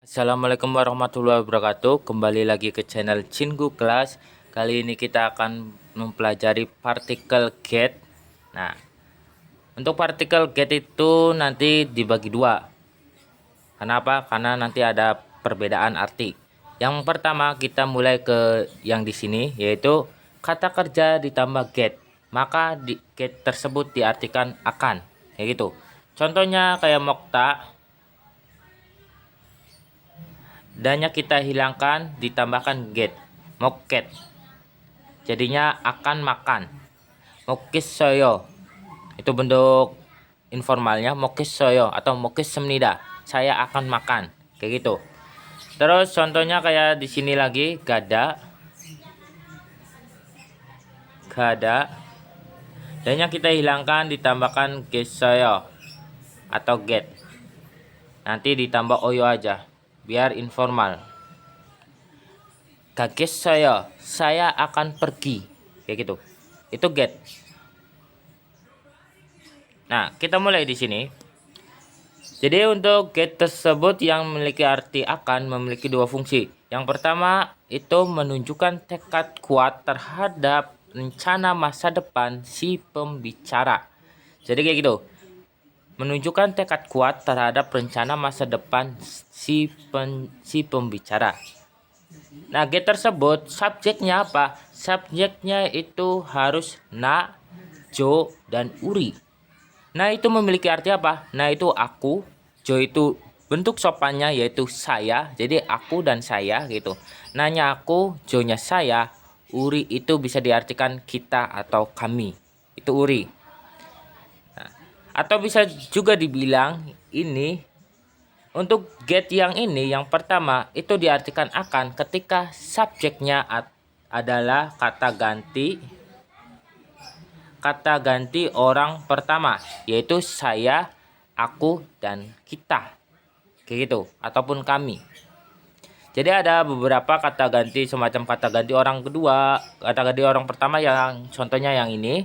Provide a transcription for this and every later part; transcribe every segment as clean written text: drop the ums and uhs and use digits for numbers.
Assalamualaikum warahmatullahi wabarakatuh. Kembali lagi ke channel Cinggu Kelas. Kali ini kita akan mempelajari partikel get. Nah, untuk partikel get itu nanti dibagi dua. Kenapa? Karena nanti ada perbedaan arti. Yang pertama kita mulai ke yang di sini, yaitu kata kerja ditambah get. Maka get tersebut diartikan akan, kayak gitu. Contohnya kayak mokta. Dannya kita hilangkan, ditambahkan get, moket, jadinya akan makan. Mokis soyo, itu bentuk informalnya, mokis soyo atau mokis semnida, saya akan makan, kayak gitu. Terus contohnya kayak di sini lagi, gada, dannya kita hilangkan, ditambahkan gesoyo atau get, nanti ditambah oyo aja biar informal. Kages saya akan pergi, kayak gitu. Itu get. Nah, kita mulai di sini. Jadi untuk get tersebut yang memiliki arti akan memiliki dua fungsi. Yang pertama itu menunjukkan tekad kuat terhadap rencana masa depan si pembicara. Jadi kayak gitu. Menunjukkan tekad kuat terhadap rencana masa depan si pembicara. Nah, get tersebut subjeknya apa? Subjeknya itu harus na, jo, dan uri. Nah, itu memiliki arti apa? Nah, itu aku, jo itu bentuk sopannya yaitu saya. Jadi aku dan saya gitu. Nanya aku, jo-nya saya, uri itu bisa diartikan kita atau kami. Itu uri. Nah, atau bisa juga dibilang ini untuk get yang ini, yang pertama itu diartikan akan ketika subjeknya adalah kata ganti orang pertama, yaitu saya, aku, dan kita, kayak gitu, ataupun kami. Jadi ada beberapa kata ganti semacam kata ganti orang kedua, kata ganti orang pertama yang contohnya yang ini.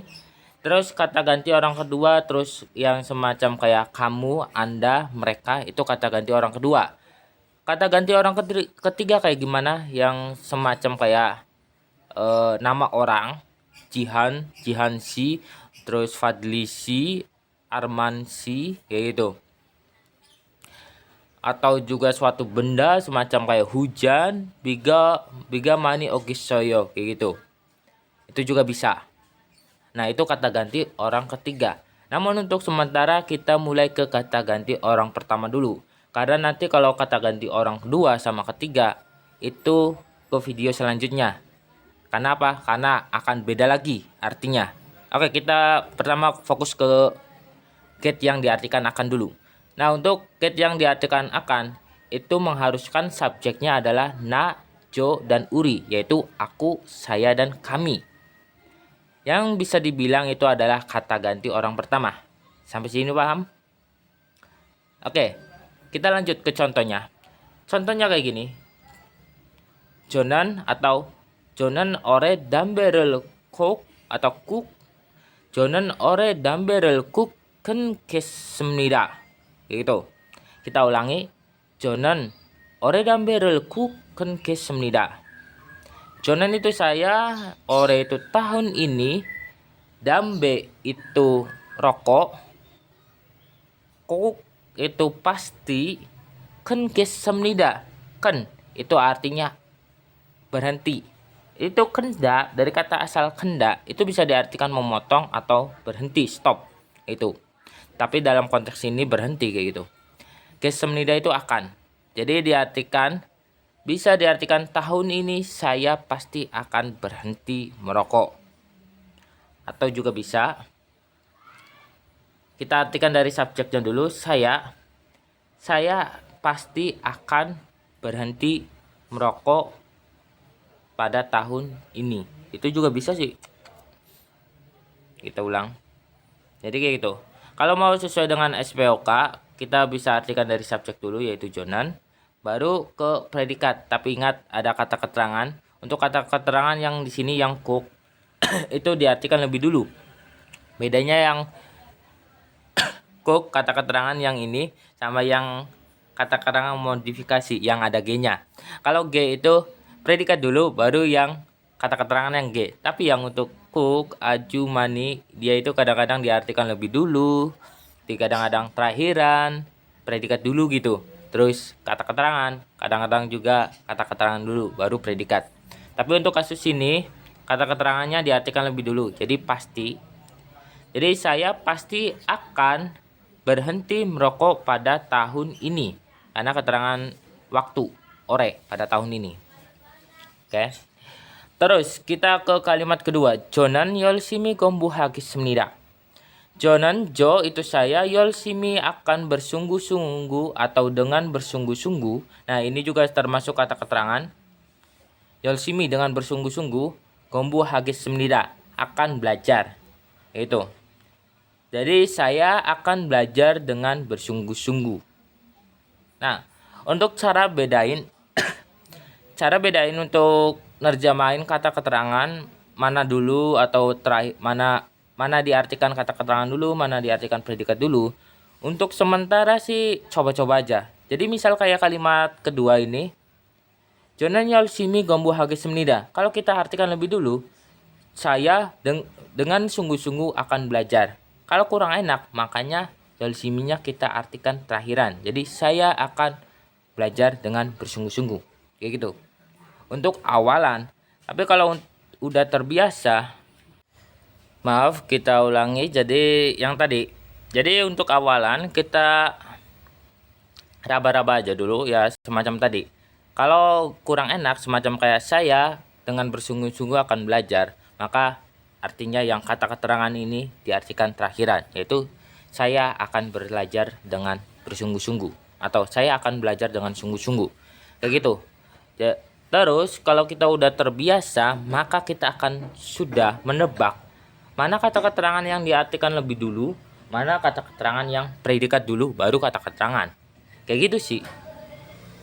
Terus kata ganti orang kedua, terus yang semacam kayak kamu, anda, mereka, itu kata ganti orang kedua. Kata ganti orang ketiga kayak gimana? Yang semacam kayak nama orang, Jihan, Jihansi, terus Fadlisi, Armansi, kayak gitu. Atau juga suatu benda semacam kayak hujan, biga mani ogisoyo, kayak gitu. Itu juga bisa. Nah, itu kata ganti orang ketiga. Namun untuk sementara kita mulai ke kata ganti orang pertama dulu. Karena nanti kalau kata ganti orang kedua sama ketiga itu ke video selanjutnya. Karena apa? Karena akan beda lagi artinya. Oke, kita pertama fokus ke get yang diartikan akan dulu. Nah, untuk get yang diartikan akan itu mengharuskan subjeknya adalah na, jo, dan uri, yaitu aku, saya, dan kami. Yang bisa dibilang itu adalah kata ganti orang pertama. Sampai sini paham? Oke, kita lanjut ke contohnya. Contohnya kayak gini. Jonan atau Jonan ore damberel cook atau cook. Jonan ore damberel cook ken kesmnida. Gitu. Kita ulangi. Jonan ore damberel cook ken kesmnida. Jonan itu saya, ore itu tahun ini, dambe itu rokok, kok itu pasti, ken kesemnida, ken itu artinya berhenti. Itu kenda dari kata asal kenda itu bisa diartikan memotong atau berhenti, stop itu. Tapi dalam konteks ini berhenti kayak gitu. Kesemnida itu akan. Jadi bisa diartikan tahun ini saya pasti akan berhenti merokok. Atau juga bisa kita artikan dari subjeknya dulu, saya pasti akan berhenti merokok pada tahun ini. Itu juga bisa sih. Kita ulang. Jadi kayak gitu. Kalau mau sesuai dengan SPOK, kita bisa artikan dari subjek dulu yaitu Jonan, baru ke predikat. Tapi ingat ada kata keterangan. Untuk kata keterangan yang di sini yang cook itu diartikan lebih dulu. Bedanya yang cook kata keterangan yang ini sama yang kata keterangan modifikasi yang ada G-nya. Kalau G itu predikat dulu baru yang kata keterangan yang G. Tapi yang untuk cook, aju, mani, dia itu kadang-kadang diartikan lebih dulu, kadang-kadang terakhiran, predikat dulu gitu. Terus kata keterangan, kadang-kadang juga kata keterangan dulu baru predikat. Tapi untuk kasus ini kata keterangannya diartikan lebih dulu. Jadi pasti. Jadi saya pasti akan berhenti merokok pada tahun ini. Karena keterangan waktu ore pada tahun ini. Oke. Terus kita ke kalimat kedua. Jonan 열심히 공부하겠습니다. Jonan jo itu saya, 열심히 akan bersungguh-sungguh atau dengan bersungguh-sungguh. Nah, ini juga termasuk kata keterangan. 열심히 dengan bersungguh-sungguh, 공부하겠습니다 akan belajar. Itu. Jadi saya akan belajar dengan bersungguh-sungguh. Nah, untuk cara bedain untuk nerjemahin kata keterangan mana dulu atau terakhir mana diartikan kata keterangan dulu, mana diartikan predikat dulu. Untuk sementara sih coba-coba aja. Jadi misal kayak kalimat kedua ini, 저는 열심히 공부하겠습니다. Kalau kita artikan lebih dulu, saya dengan sungguh-sungguh akan belajar. Kalau kurang enak, makanya 열심히nya kita artikan terakhiran. Jadi saya akan belajar dengan bersungguh-sungguh. Kayak gitu. Untuk awalan. Tapi kalau udah terbiasa, maaf kita ulangi. Jadi yang tadi. Jadi untuk awalan kita raba-raba aja dulu ya semacam tadi. Kalau kurang enak semacam kayak saya dengan bersungguh-sungguh akan belajar, maka artinya yang kata keterangan ini diartikan terakhiran, yaitu saya akan belajar dengan bersungguh-sungguh atau saya akan belajar dengan sungguh-sungguh. Kayak gitu. Terus kalau kita udah terbiasa, maka kita akan sudah menebak mana kata keterangan yang diartikan lebih dulu, mana kata keterangan yang predikat dulu baru kata keterangan. Kayak gitu sih.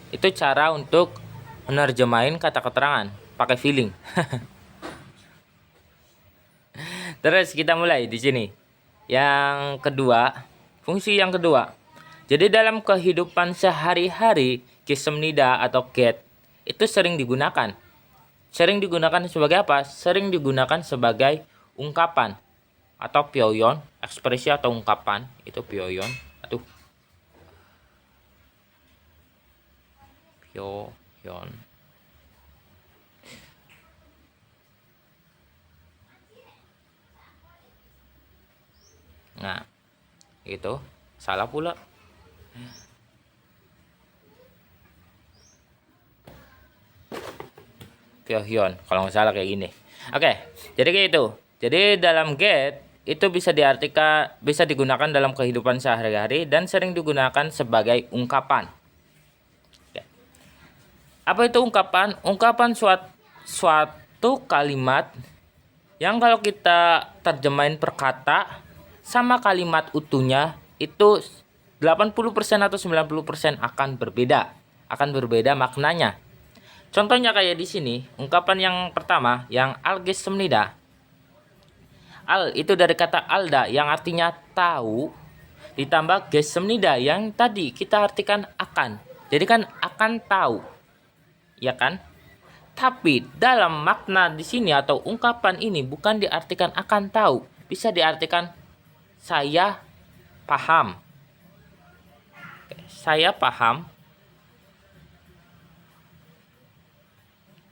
Itu cara untuk menerjemahin kata keterangan pakai feeling. Terus kita mulai di sini. Yang kedua, fungsi yang kedua. Jadi dalam kehidupan sehari-hari, kismnida atau get itu sering digunakan. Sering digunakan sebagai apa? Sering digunakan sebagai ungkapan atau pyoyon, ekspresi atau ungkapan, itu pyoyon. Pyoyon. Nah, itu salah pula. Pyohyon, kalau nggak salah kayak gini. Oke, jadi kayak itu. Jadi dalam get itu bisa digunakan dalam kehidupan sehari-hari dan sering digunakan sebagai ungkapan. Oke. Apa itu ungkapan? Ungkapan suatu kalimat yang kalau kita terjemahin per kata sama kalimat utuhnya itu 80% atau 90% akan berbeda maknanya. Contohnya kayak di sini, ungkapan yang pertama yang 알겠습니다. Al itu dari kata alda yang artinya tahu ditambah 겠습니다 yang tadi kita artikan akan. Jadi kan akan tahu. Ya kan? Tapi dalam makna di sini atau ungkapan ini bukan diartikan akan tahu, bisa diartikan saya paham. Saya paham.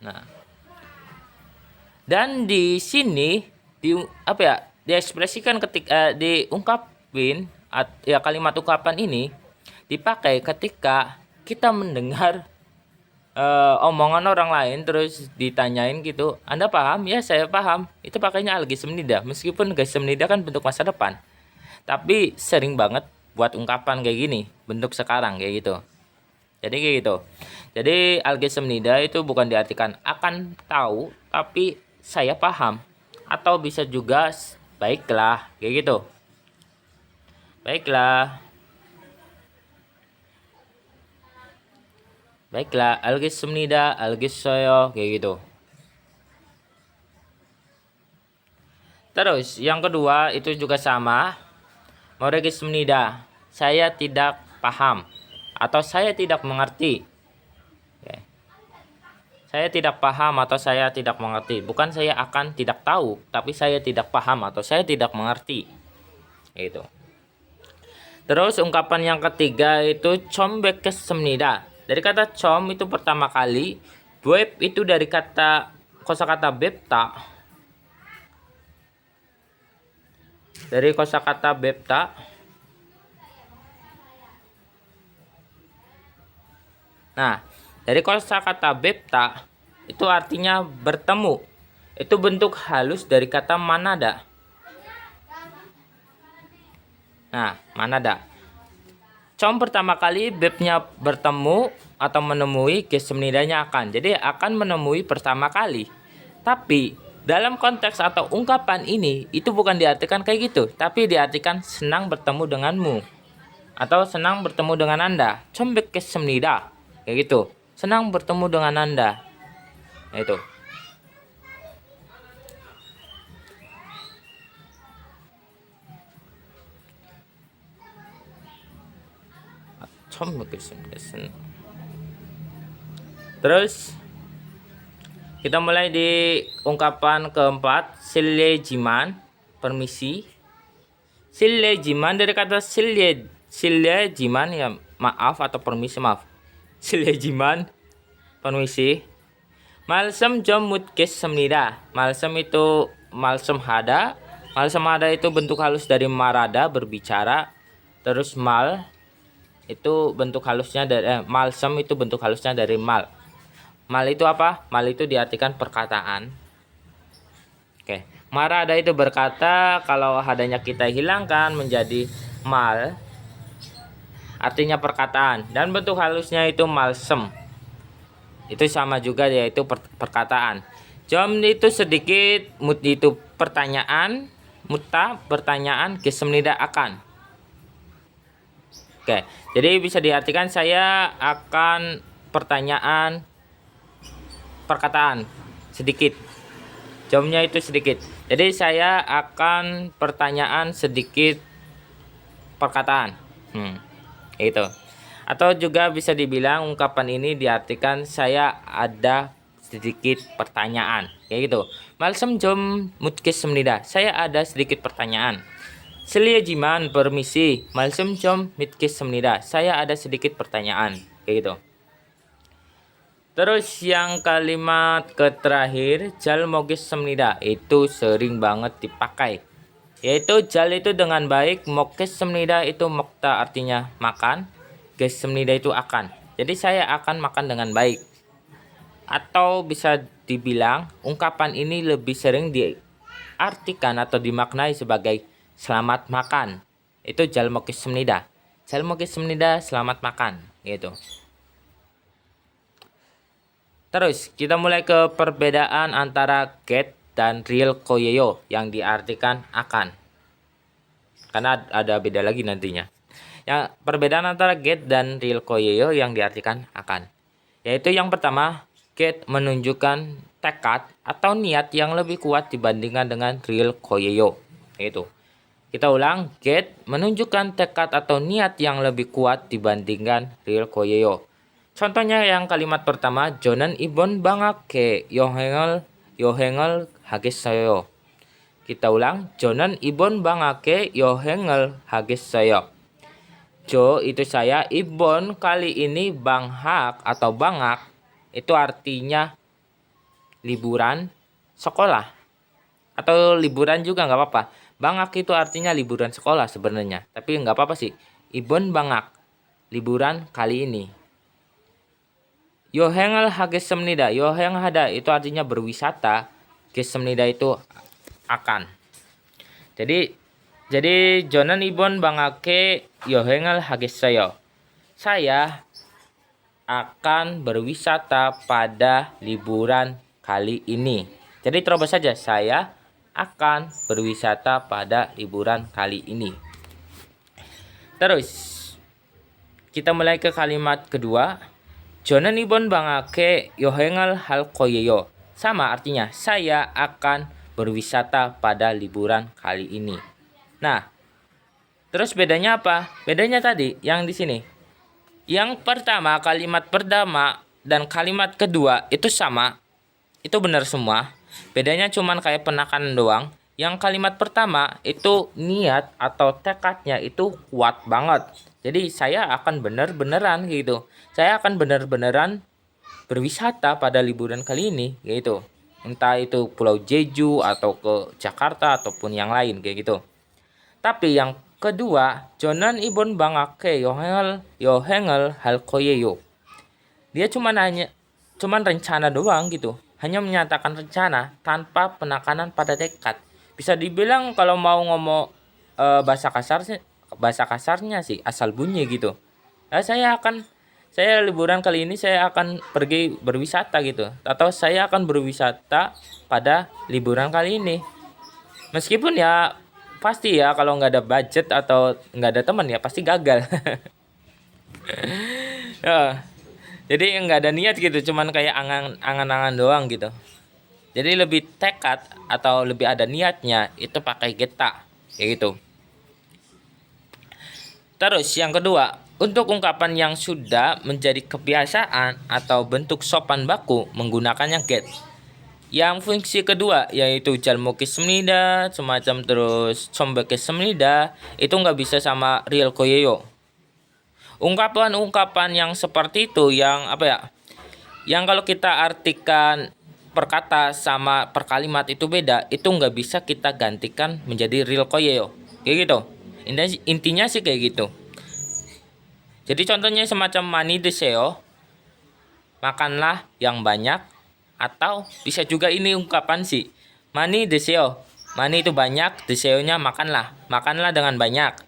Nah. Dan di sini diekspresikan ketika diungkapin ya kalimat ungkapan ini dipakai ketika kita mendengar omongan orang lain terus ditanyain gitu, Anda paham? Ya saya paham. Itu pakainya 알겠습니다. Meskipun 겠습니다 kan bentuk masa depan. Tapi sering banget buat ungkapan kayak gini, bentuk sekarang kayak gitu. Jadi kayak gitu. Jadi 알겠습니다 itu bukan diartikan akan tahu, tapi saya paham. Atau bisa juga baiklah, kayak gitu. Baiklah. Baiklah, 알겠습니다, 알겠어요, kayak gitu. Terus yang kedua itu juga sama. 모르겠습니다. Saya tidak paham atau saya tidak mengerti. Oke. Saya tidak paham atau saya tidak mengerti. Bukan saya akan tidak tahu, tapi saya tidak paham atau saya tidak mengerti. Gitu. Terus ungkapan yang ketiga itu 처음 뵙겠습니다. Dari kata 처음 itu pertama kali, 뵙 itu dari kata kosakata 뵙다. Dari kosakata 뵙다. Nah, dari kosakata 뵙다 itu artinya bertemu. Itu bentuk halus dari kata manada. Nah, manada. Com pertama kali 뵙nya bertemu atau menemui, gessemnidanya akan. Jadi akan menemui pertama kali. Tapi dalam konteks atau ungkapan ini itu bukan diartikan kayak gitu, tapi diartikan senang bertemu denganmu atau senang bertemu dengan Anda. Com 뵙겠습니다. Kayak gitu. Senang bertemu dengan Anda. Nah, itu. Com 뵙겠습니다. Terus kita mulai di ungkapan keempat, 실례지만, permisi. 실례지만 dari kata 실례지만 ya maaf atau permisi, maaf. 실례지만 permisi. 말씀 좀 묻겠습니다. 말씀 itu 말씀하다. 말씀하다 itu bentuk halus dari marada, berbicara. Terus mal itu bentuk halusnya dari malsem itu bentuk halusnya dari mal. Mal itu apa? Mal itu diartikan perkataan. Oke. Marada itu berkata, kalau hadanya kita hilangkan menjadi mal, artinya perkataan. Dan bentuk halusnya itu malsem. Itu sama juga, yaitu perkataan. Jom itu sedikit, mut itu pertanyaan, mutta pertanyaan, gessemnida akan. Oke, jadi bisa diartikan saya akan pertanyaan perkataan sedikit. Jomnya itu sedikit. Jadi saya akan pertanyaan sedikit perkataan. Itu. Atau juga bisa dibilang ungkapan ini diartikan saya ada sedikit pertanyaan. Kayak gitu. 말씀 좀 묻겠습니다. Saya ada sedikit pertanyaan. 실례지만 permisi, 말씀 좀 묻겠습니다. Saya ada sedikit pertanyaan. Kayak gitu. Terus yang kalimat terakhir, 잘 먹겠습니다. Itu sering banget dipakai. Yaitu 잘 itu dengan baik, 먹겠습니다 itu 먹다 artinya makan, 겠습니다 itu akan. Jadi saya akan makan dengan baik. Atau bisa dibilang ungkapan ini lebih sering diartikan atau dimaknai sebagai selamat makan. Itu 잘 먹겠습니다. 잘 먹겠습니다, selamat makan, gitu. Terus kita mulai ke perbedaan antara get dan real koyeyo yang diartikan akan. Karena ada beda lagi nantinya. Yang perbedaan antara get dan real koyeyo yang diartikan akan. Yaitu yang pertama, get menunjukkan tekad atau niat yang lebih kuat dibandingkan dengan real koyeyo. Itu. Kita ulang, get menunjukkan tekad atau niat yang lebih kuat dibandingkan real koyeyo. Contohnya yang kalimat pertama, 저는 이번 방학에 여행을 하겠어요. Kita ulang, 저는 이번 방학에 여행을 하겠어요. Jo itu saya, ibon kali ini, banghak atau bangak itu artinya liburan sekolah atau liburan juga nggak apa-apa. Bangak itu artinya liburan sekolah sebenarnya, tapi nggak apa-apa sih. Ibon bangak, liburan kali ini. Yohengel hagessemnida, yoheng hada itu artinya berwisata, gessemnida itu akan. Jadi jonan ibon bangake yohengel hagessayo. Saya akan berwisata pada liburan kali ini. Jadi terobos saja, saya akan berwisata pada liburan kali ini. Terus kita mulai ke kalimat kedua. 저는 이번 방학에 여행을 할 거예요. Sama artinya, saya akan berwisata pada liburan kali ini. Nah, terus bedanya apa? Bedanya tadi yang di sini. Yang pertama, kalimat pertama dan kalimat kedua itu sama. Itu benar semua. Bedanya cuman kayak penekanan doang. Yang kalimat pertama itu niat atau tekadnya itu kuat banget. Jadi saya akan bener-beneran gitu. Saya akan bener-beneran berwisata pada liburan kali ini gitu. Entah itu Pulau Jeju atau ke Jakarta ataupun yang lain kayak gitu. Tapi yang kedua, Jonan ibon bangake yohengel hal koyeyo. Dia cuman rencana doang gitu. Hanya menyatakan rencana tanpa penekanan pada tekad. Bisa dibilang kalau mau ngomong bahasa kasarnya sih asal bunyi gitu. Nah, saya liburan kali ini saya akan pergi berwisata gitu. Atau saya akan berwisata pada liburan kali ini. Meskipun ya pasti ya kalau nggak ada budget atau nggak ada teman ya pasti gagal. Ya, jadi nggak ada niat gitu, cuman kayak angan-angan doang gitu. Jadi lebih tekad atau lebih ada niatnya itu pakai geta kayak gitu. Terus yang kedua, untuk ungkapan yang sudah menjadi kebiasaan atau bentuk sopan baku menggunakannya get. Yang fungsi kedua yaitu jalmokis semnida, semacam terus sombekes semnida itu nggak bisa sama real koyeyo. Ungkapan-ungkapan yang seperti itu yang apa ya? Yang kalau kita artikan perkata sama perkalimat itu beda, itu nggak bisa kita gantikan menjadi real koyeyo. Kayak gitu. Intinya sih kayak gitu. Jadi contohnya semacam mani deseo, makanlah yang banyak, atau bisa juga ini ungkapan sih. Mani deseo. Mani itu banyak, deseonya makanlah. Makanlah dengan banyak.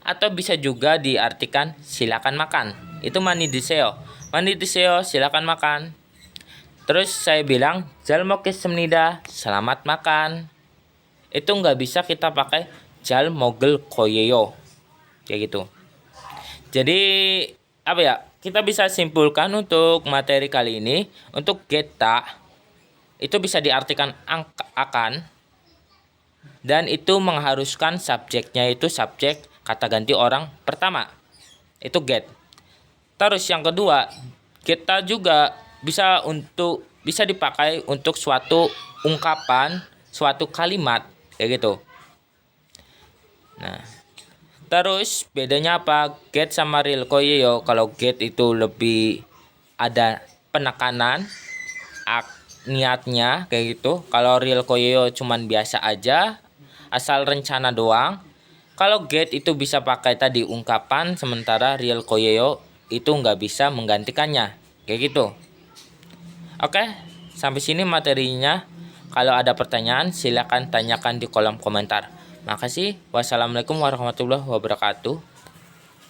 Atau bisa juga diartikan silakan makan. Itu mani deseo. Mani deseo silakan makan. Terus saya bilang jalmokes semnida, selamat makan. Itu nggak bisa kita pakai jal mogel koyeyo. Kayak gitu. Jadi apa ya? Kita bisa simpulkan untuk materi kali ini untuk geta itu bisa diartikan akan dan itu mengharuskan subjeknya itu subjek kata ganti orang pertama. Itu get. Terus yang kedua, kita juga bisa dipakai untuk suatu ungkapan, suatu kalimat kayak gitu. Nah, terus bedanya apa? Get sama real koyeyo. Kalau get itu lebih ada penekanan niatnya kayak gitu. Kalau real koyeyo cuman biasa aja, asal rencana doang. Kalau get itu bisa pakai tadi ungkapan, sementara real koyeyo itu nggak bisa menggantikannya kayak gitu. Oke, sampai sini materinya. Kalau ada pertanyaan silakan tanyakan di kolom komentar. Makasih. Wassalamualaikum warahmatullahi wabarakatuh.